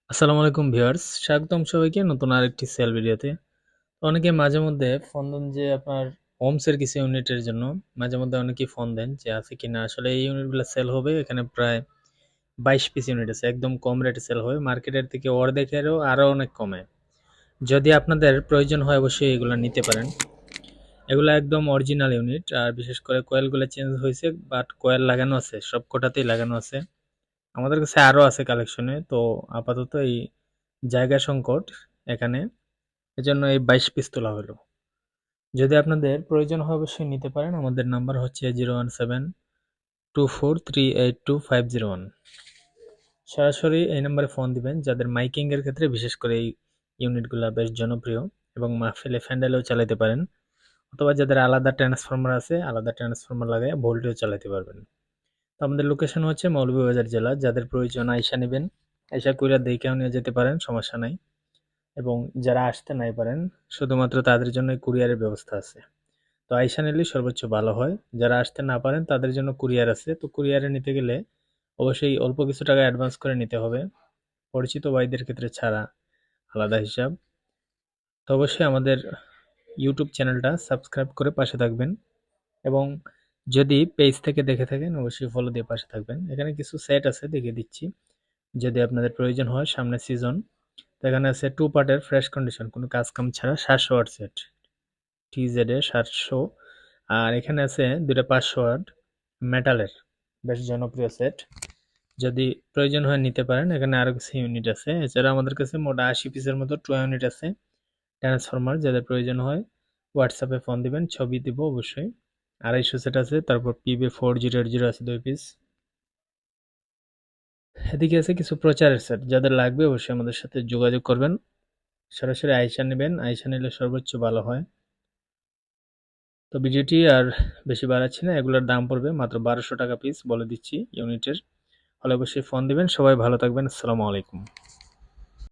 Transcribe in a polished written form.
আসসালামু আলাইকুম ভিউয়ার্স, স্বাগতম সবাইকে নতুন আরেকটি সেল ভিডিওতে। অনেকে মাঝে মধ্যে ফোন দেন যে আপনার হোমসের কিছু ইউনিটের জন্য মাঝে মধ্যে অনেকেই ফোন দেন যে আছে কিনা। আসলে এই ইউনিটগুলো সেল হবে, এখানে প্রায় 22 পিস ইউনিট আছে, একদম কম রেটে সেল হবে, মার্কেটের থেকে অর্ধেকেরও আরও অনেক কমে। যদি আপনাদের প্রয়োজন হয় অবশ্যই এগুলো নিতে পারেন। এগুলো একদম অরিজিনাল ইউনিট, আর বিশেষ করে কয়েলগুলো চেঞ্জ হয়েছে, বাট কয়েল লাগানো আছে, সব কটাতেই লাগানো আছে। আমাদের কাছে আরও আছে কালেকশনে, তো আপাতত এই জায়গা সংকট এখানে, এজন্য এই 22 পিস তোলা হলো। যদি আপনাদের প্রয়োজন হয় অবশ্যই নিতে পারেন। আমাদের নাম্বার হচ্ছে 01724382501। সরাসরি এই নাম্বারে ফোন দিবেন যাদের মাইকিং এর ক্ষেত্রে, বিশেষ করে এই ইউনিটগুলো বেশ জনপ্রিয় এবং মাহফিলে ফ্যান্ডেলেও চালাতে পারেন, অথবা যাদের আলাদা ট্রান্সফরমার আছে আলাদা ট্রান্সফরমার লাগায় ভোল্টেও চালাতে পারবেন। তো আমাদের লোকেশন হচ্ছে মৌলভীবাজার জেলা। যাদের প্রয়োজন আইসা নেবেন, আইসা কইরা দেখেও নিয়ে যেতে পারেন, সমস্যা নাই। এবং যারা আসতে নাই পারেন, শুধুমাত্র তাদের জন্য কুরিয়ারের ব্যবস্থা আছে। তো আইসা নিলে সর্বোচ্চ ভালো হয়। যারা আসতে না পারেন তাদের জন্য কুরিয়ার আছে। তো কুরিয়ারে নিতে গেলে অবশ্যই অল্প কিছু টাকা অ্যাডভান্স করে নিতে হবে, পরিচিত ভাইদের ক্ষেত্রে ছাড়া আলাদা হিসাব। তো অবশ্যই আমাদের ইউটিউব চ্যানেলটা সাবস্ক্রাইব করে পাশে থাকবেন, এবং যদি পেজ থেকে দেখে থাকেন অবশ্যই ফলো দিয়ে পাশে থাকবেন। এখানে কিছু সেট আছে, দেখিয়ে দিচ্ছি যদি আপনাদের প্রয়োজন হয়। সামনে সিজন, তো এখানে আছে 2 পার্টের ফ্রেশ কন্ডিশন, কোনো কাজ কাম ছাড়া 700 ওয়াট সেট, টিজেড এ 700। আর এখানে আছে দুইটা 500 ওয়াট মেটালের বেশ জনপ্রিয় সেট, যদি প্রয়োজন হয় নিতে পারেন। এখানে আরো কিছু ইউনিট আছে, এছাড়া আমাদের কাছে মোট 80 পিসের মতো টু ইউনিট আছে। ট্রান্সফরমার যাদের প্রয়োজন হয় হোয়াটসঅ্যাপে ফোন দিবেন, ছবি দিব অবশ্যই। 250 সেট আছে, তারপর PB4080 আছে 2 পিস। এদিকে আছে কিছু প্রচারের সেট, যাদের লাগবে অবশ্যই আমাদের সাথে যোগাযোগ করবেন। সরাসরি আইসা নেবেন, আইসা নিলে সর্বোচ্চ ভালো হয়। তো ভিডিওটি আর বেশি বাড়াচ্ছি না, এগুলোর দাম পড়বে মাত্র 1200 টাকা পিস, বলে দিচ্ছি ইউনিটের। হলে অবশ্যই ফোন দিবেন। সবাই ভালো থাকবেন, আসসালামু আলাইকুম।